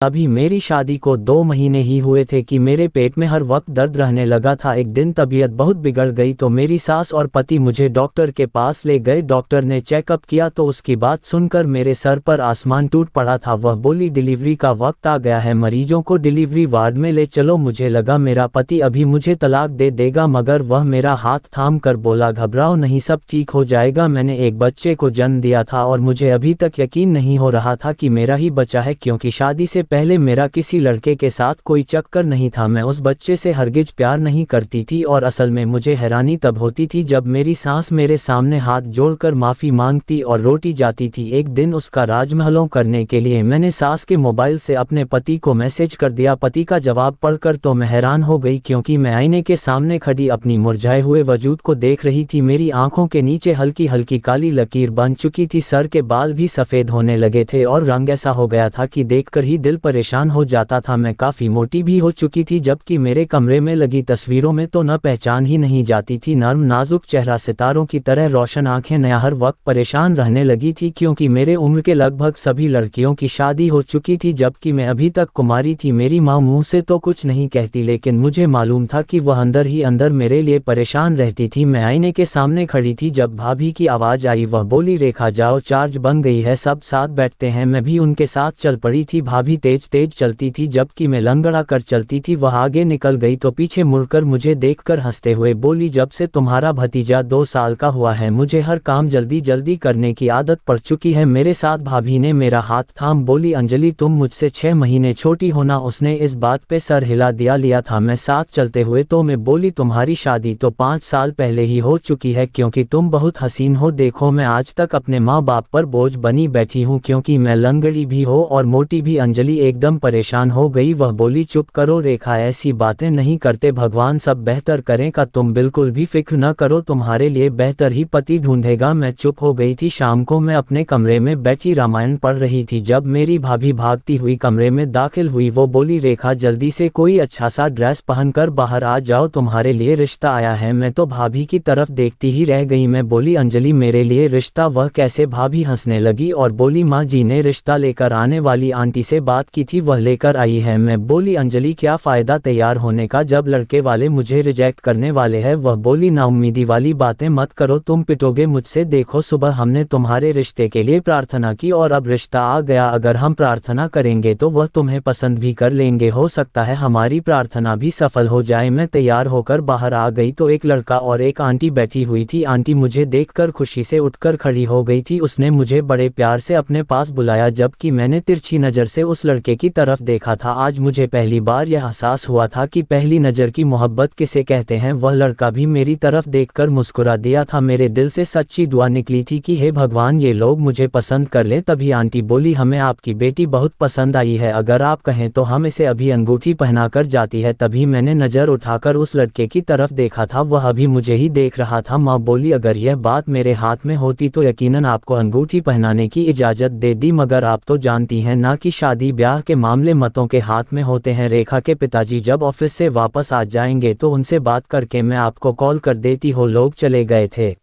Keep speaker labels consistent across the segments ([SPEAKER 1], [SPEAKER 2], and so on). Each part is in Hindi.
[SPEAKER 1] अभी मेरी शादी को 2 महीने ही हुए थे कि मेरे पेट में हर वक्त दर्द रहने लगा था। एक दिन तबीयत बहुत बिगड़ गई तो मेरी सास और पति मुझे डॉक्टर के पास ले गए। डॉक्टर ने चेकअप किया तो उसकी बात सुनकर मेरे सर पर आसमान टूट पड़ा था। वह बोली, डिलीवरी का वक्त आ गया है, मरीजों को डिलीवरी वार्ड में ले चलो। मुझे लगा मेरा पति अभी मुझे तलाक दे देगा, मगर वह मेरा हाथ थाम कर बोला, घबराओ नहीं, सब ठीक हो जाएगा। मैंने एक बच्चे को जन्म दिया था और मुझे अभी तक यकीन नहीं हो रहा था कि मेरा ही बच्चा है, क्योंकि शादी से पहले मेरा किसी लड़के के साथ कोई चक्कर नहीं था। मैं उस बच्चे से हरगिज प्यार नहीं करती थी और असल में मुझे हैरानी तब होती थी जब मेरी सास मेरे सामने हाथ जोड़कर माफ़ी मांगती और रोटी जाती थी। एक दिन उसका राजमहलों करने के लिए मैंने सास के मोबाइल से अपने पति को मैसेज कर दिया। पति का जवाब पढ़कर तो मैं हैरान हो गई, क्योंकि मैं आईने के सामने खड़ी अपनी मुरझाए हुए वजूद को देख रही थी। मेरी आंखों के नीचे हल्की हल्की काली लकीर बन चुकी थी, सर के बाल भी सफ़ेद होने लगे थे और रंग ऐसा हो गया था कि देखकर ही दिल परेशान हो जाता था। मैं काफ़ी मोटी भी हो चुकी थी, जबकि मेरे कमरे में लगी तस्वीरों में तो न पहचान ही नहीं जाती थी। नर्म नाजुक चेहरा, सितारों की तरह रोशन आंखें। नया हर वक्त परेशान रहने लगी थी, क्योंकि मेरे उम्र के लगभग सभी लड़कियों की शादी हो चुकी थी, जबकि मैं अभी तक कुमारी थी। मेरी माँ मुँह से तो कुछ नहीं कहती, लेकिन मुझे मालूम था कि वह अंदर ही अंदर मेरे लिए परेशान रहती थी। मैं आईने के सामने खड़ी थी जब भाभी की आवाज़ आई। वह बोली, रेखा जाओ, चार्ज बन गई है, सब साथ बैठते हैं। मैं भी उनके साथ चल पड़ी थी। भाभी तेज तेज चलती थी, जबकि मैं लंगड़ा कर चलती थी। वह आगे निकल गई तो पीछे मुड़कर मुझे देखकर हंसते हुए बोली, जब से तुम्हारा भतीजा 2 साल का हुआ है मुझे हर काम जल्दी जल्दी करने की आदत पड़ चुकी है। मेरे साथ भाभी ने मेरा हाथ थाम बोली, अंजलि तुम मुझसे 6 महीने छोटी हो ना। उसने इस बात पे सर हिला लिया था। मैं साथ चलते हुए तो मैं बोली, तुम्हारी शादी तो 5 साल पहले ही हो चुकी है, क्योंकि तुम बहुत हसीन हो। देखो मैं आज तक अपने माँ बाप पर बोझ बनी बैठी हूँ, क्योंकि मैं लंगड़ी भी हो और मोटी भी। अंजलि एकदम परेशान हो गई। वह बोली, चुप करो रेखा, ऐसी बातें नहीं करते, भगवान सब बेहतर करेगा, तुम बिल्कुल भी फिक्र न करो, तुम्हारे लिए बेहतर ही पति ढूंढेगा। मैं चुप हो गई थी। शाम को मैं अपने कमरे में बैठी रामायण पढ़ रही थी जब मेरी भाभी भागती हुई कमरे में दाखिल हुई। वो बोली, रेखा जल्दी से कोई अच्छा सा ड्रेस पहनकर बाहर आ जाओ, तुम्हारे लिए रिश्ता आया है। मैं तो भाभी की तरफ देखती ही रह गई। मैं बोली, अंजलि मेरे लिए रिश्ता? वह कैसे? भाभी हंसने लगी और बोली, माँ जी ने रिश्ता लेकर आने वाली आंटी से बात की थी, वह लेकर आई है। मैं बोली, अंजलि क्या फ़ायदा तैयार होने का जब लड़के वाले मुझे रिजेक्ट करने वाले हैं। वह बोली, नाउम्मीदी वाली बातें मत करो, तुम पिटोगे मुझसे। देखो सुबह हमने तुम्हारे रिश्ते के लिए प्रार्थना की और अब रिश्ता आ गया। अगर हम प्रार्थना करेंगे तो वह तुम्हें पसंद भी कर लेंगे, हो सकता है हमारी प्रार्थना भी सफल हो जाए। मैं तैयार होकर बाहर आ गई तो एक लड़का और एक आंटी बैठी हुई थी। आंटी मुझे देखकर खुशी से उठकर खड़ी हो गई थी। उसने मुझे बड़े प्यार से अपने पास बुलाया, जबकि मैंने तिरछी नज़र से उस लड़के की तरफ देखा था। आज मुझे पहली बार यह एहसास हुआ था कि पहली नज़र की मोहब्बत किसे कहते हैं। वह लड़का भी मेरी तरफ देखकर मुस्कुरा दिया था। मेरे दिल से सच्ची दुआ निकली थी कि हे भगवान ये लोग मुझे पसंद कर लें। तभी आंटी बोली, हमें आपकी बेटी बहुत पसंद आई है, अगर आप कहें तो हम इसे अभी अंगूठी पहनाकर जाती है। तभी मैंने नज़र उठाकर उस लड़के की तरफ देखा था, वह अभी मुझे ही देख रहा था। माँ बोली, अगर यह बात मेरे हाथ में होती तो यकीनन आपको अंगूठी पहनाने की इजाज़त दे दी, मगर आप तो जानती हैं ना कि शादी ब्याह के मामले मतों के हाथ में होते हैं। रेखा के पिताजी जब ऑफिस से वापस आ जाएंगे तो उनसे बात करके मैं आपको कॉल कर देती हूँ। लोग चले गए थे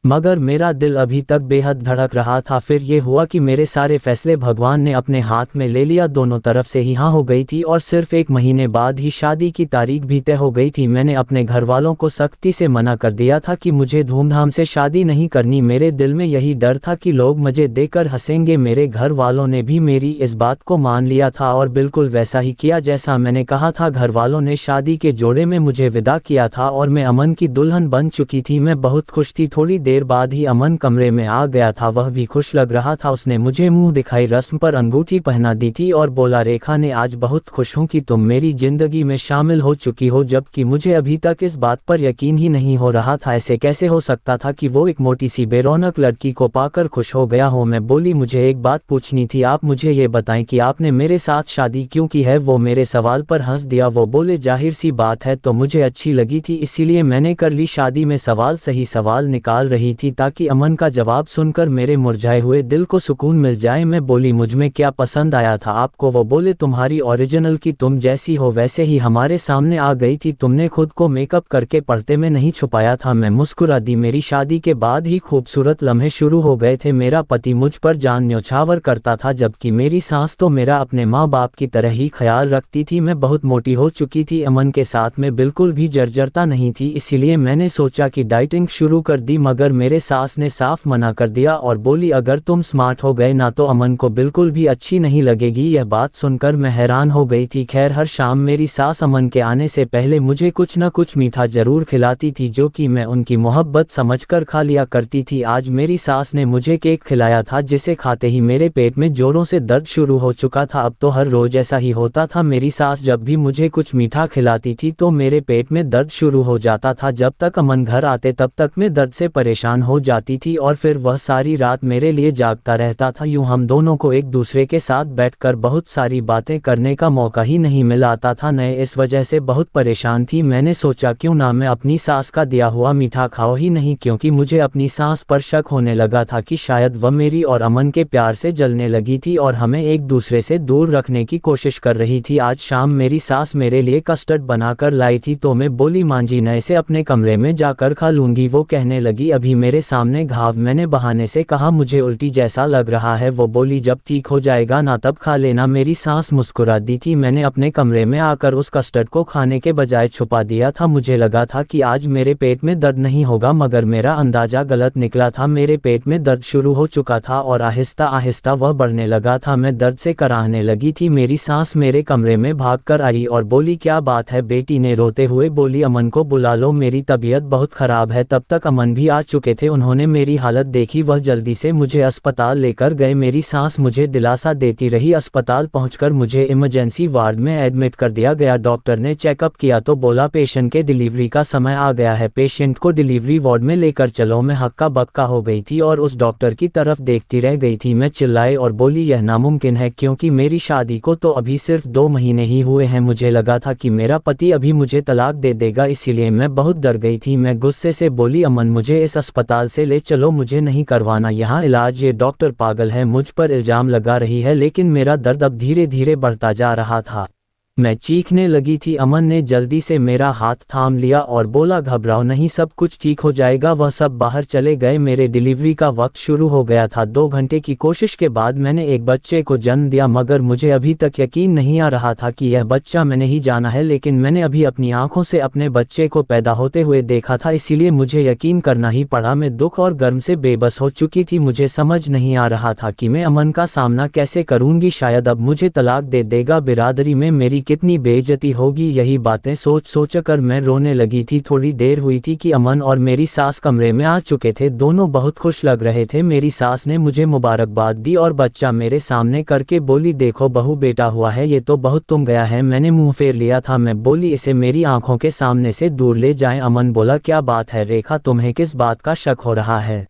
[SPEAKER 1] मगर मेरा दिल अभी तक बेहद धड़क रहा था। फिर ये हुआ कि मेरे सारे फैसले भगवान ने अपने हाथ में ले लिया। दोनों तरफ से ही हाँ हो गई थी और सिर्फ 1 महीने बाद ही शादी की तारीख भी तय हो गई थी। मैंने अपने घर वालों को सख्ती से मना कर दिया था कि मुझे धूमधाम से शादी नहीं करनी। मेरे दिल में यही डर था कि लोग मुझे देखकर हंसेंगे। मेरे घर वालों ने भी मेरी इस बात को मान लिया था और बिल्कुल वैसा ही किया जैसा मैंने कहा था। घर वालों ने शादी के जोड़े में मुझे विदा किया था और मैं अमन की दुल्हन बन चुकी थी। मैं बहुत खुश थी। थोड़ी देर बाद ही अमन कमरे में आ गया था, वह भी खुश लग रहा था। उसने मुझे मुंह दिखाई रस्म पर अंगूठी पहना दी थी और बोला, रेखा ने आज बहुत खुश हूं कि तुम मेरी जिंदगी में शामिल हो चुकी हो। जबकि मुझे अभी तक इस बात पर यकीन ही नहीं हो रहा था। ऐसे कैसे हो सकता था कि वो एक मोटी सी बेरौनक लड़की को पाकर खुश हो गया हो। मैं बोली, मुझे एक बात पूछनी थी, आप मुझे ये बताएं कि आपने मेरे साथ शादी क्यों की है। वो मेरे सवाल पर हंस दिया। वो बोले, जाहिर सी बात है, तो मुझे अच्छी लगी थी इसीलिए मैंने कर ली शादी। में सवाल सही सवाल निकाल रही रही थी ताकि अमन का जवाब सुनकर मेरे मुरझाए हुए दिल को सुकून मिल जाए। मैं बोली, मुझमें क्या पसंद आया था आपको? वो बोले, तुम्हारी ओरिजिनल की तुम जैसी हो वैसे ही हमारे सामने आ गई थी, तुमने खुद को मेकअप करके पर्दे में नहीं छुपाया था। मैं मुस्कुरा दी। मेरी शादी के बाद ही खूबसूरत लम्हे शुरू हो गए थे। मेरा पति मुझ पर जान न्यौछावर करता था, जबकि मेरी सास तो मेरा अपने माँ बाप की तरह ही ख्याल रखती थी। मैं बहुत मोटी हो चुकी थी, अमन के साथ में बिल्कुल भी जर्जरता नहीं थी, इसीलिए मैंने सोचा कि डाइटिंग शुरू कर दी, मगर मेरे सास ने साफ मना कर दिया और बोली, अगर तुम स्मार्ट हो गए ना तो अमन को बिल्कुल भी अच्छी नहीं लगेगी। यह बात सुनकर मैं हैरान हो गई थी। खैर, हर शाम मेरी सास अमन के आने से पहले मुझे कुछ न कुछ मीठा जरूर खिलाती थी, जो कि मैं उनकी मोहब्बत समझकर खा लिया करती थी। आज मेरी सास ने मुझे केक खिलाया था, जिसे खाते ही मेरे पेट में जोरों से दर्द शुरू हो चुका था। अब तो हर रोज ऐसा ही होता था। मेरी सास जब भी मुझे कुछ मीठा खिलाती थी तो मेरे पेट में दर्द शुरू हो जाता था। जब तक अमन घर आते तब तक मैं दर्द से परेशान हो जाती थी और फिर वह सारी रात मेरे लिए जागता रहता था। यूं हम दोनों को एक दूसरे के साथ बैठकर बहुत सारी बातें करने का मौका ही नहीं मिल आता था। मैं इस वजह से बहुत परेशान थी। मैंने सोचा क्यों ना मैं अपनी सास का दिया हुआ मीठा खाओ ही नहीं, क्योंकि मुझे अपनी सास पर शक होने लगा था कि शायद वह मेरी और अमन के प्यार से जलने लगी थी और हमें एक दूसरे से दूर रखने की कोशिश कर रही थी। आज शाम मेरी सास मेरे लिए कस्टर्ड बनाकर लाई थी, तो मैं बोली, मांझी मैं इसे अपने कमरे में जाकर खा लूंगी। वो कहने लगी, अभी मेरे सामने घाव। मैंने बहाने से कहा, मुझे उल्टी जैसा लग रहा है। वो बोली, जब ठीक हो जाएगा ना तब खा लेना। मेरी सास मुस्कुरा दी थी। मैंने अपने कमरे में आकर उस कस्टर्ड को खाने के बजाय छुपा दिया था। मुझे लगा था कि आज मेरे पेट में दर्द नहीं होगा, मगर मेरा अंदाजा गलत निकला था। मेरे पेट में दर्द शुरू हो चुका था और आहिस्ता आहिस्ता वह बढ़ने लगा था। मैं दर्द से कराहने लगी थी। मेरी सास मेरे कमरे में भागकर आई और बोली, क्या बात है बेटी? ने रोते हुए बोली, अमन को बुला लो, मेरी तबीयत बहुत खराब है। तब तक अमन भी आ चुके थे। उन्होंने मेरी हालत देखी, वह जल्दी से मुझे अस्पताल लेकर गए। मेरी सास मुझे दिलासा देती रही। अस्पताल पहुंचकर मुझे इमरजेंसी वार्ड में एडमिट कर दिया गया। डॉक्टर ने चेकअप किया तो बोला, पेशेंट के डिलीवरी का समय आ गया है, पेशेंट को डिलीवरी वार्ड में लेकर चलो। मैं हक्का बक्का हो गई थी और उस डॉक्टर की तरफ देखती रह गई थी। मैं चिल्लाई और बोली, यह नामुमकिन है, क्योंकि मेरी शादी को तो अभी सिर्फ 2 महीने ही हुए हैं। मुझे लगा था कि मेरा पति अभी मुझे तलाक दे देगा, इसीलिए मैं बहुत डर गई थी। मैं गुस्से से बोली, अमन मुझे इस अस्पताल से ले चलो, मुझे नहीं करवाना यहाँ इलाज। ये डॉक्टर पागल है, मुझ पर इल्जाम लगा रही है। लेकिन मेरा दर्द अब धीरे धीरे बढ़ता जा रहा था। मैं चीखने लगी थी। अमन ने जल्दी से मेरा हाथ थाम लिया और बोला, घबराओ नहीं, सब कुछ ठीक हो जाएगा। वह सब बाहर चले गए। मेरे डिलीवरी का वक्त शुरू हो गया था। 2 घंटे की कोशिश के बाद मैंने एक बच्चे को जन्म दिया, मगर मुझे अभी तक यकीन नहीं आ रहा था कि यह बच्चा मैंने ही जाना है। लेकिन मैंने अभी अपनी आंखों से अपने बच्चे को पैदा होते हुए देखा था, इसीलिए मुझे यकीन करना ही पड़ा। मैं दुख और गर्म से बेबस हो चुकी थी। मुझे समझ नहीं आ रहा था कि मैं अमन का सामना कैसे करूंगी। शायद अब मुझे तलाक दे देगा, बिरादरी में मेरी कितनी बेइज्जती होगी। यही बातें सोच कर मैं रोने लगी थी। थोड़ी देर हुई थी कि अमन और मेरी सास कमरे में आ चुके थे। दोनों बहुत खुश लग रहे थे। मेरी सास ने मुझे मुबारकबाद दी और बच्चा मेरे सामने करके बोली, देखो बहू, बेटा हुआ है, ये तो बहुत तुम गया है। मैंने मुंह फेर लिया था। मैं बोली, इसे मेरी आंखों के सामने से दूर ले जाएं। अमन बोला, क्या बात है रेखा, तुम्हें किस बात का शक हो रहा है?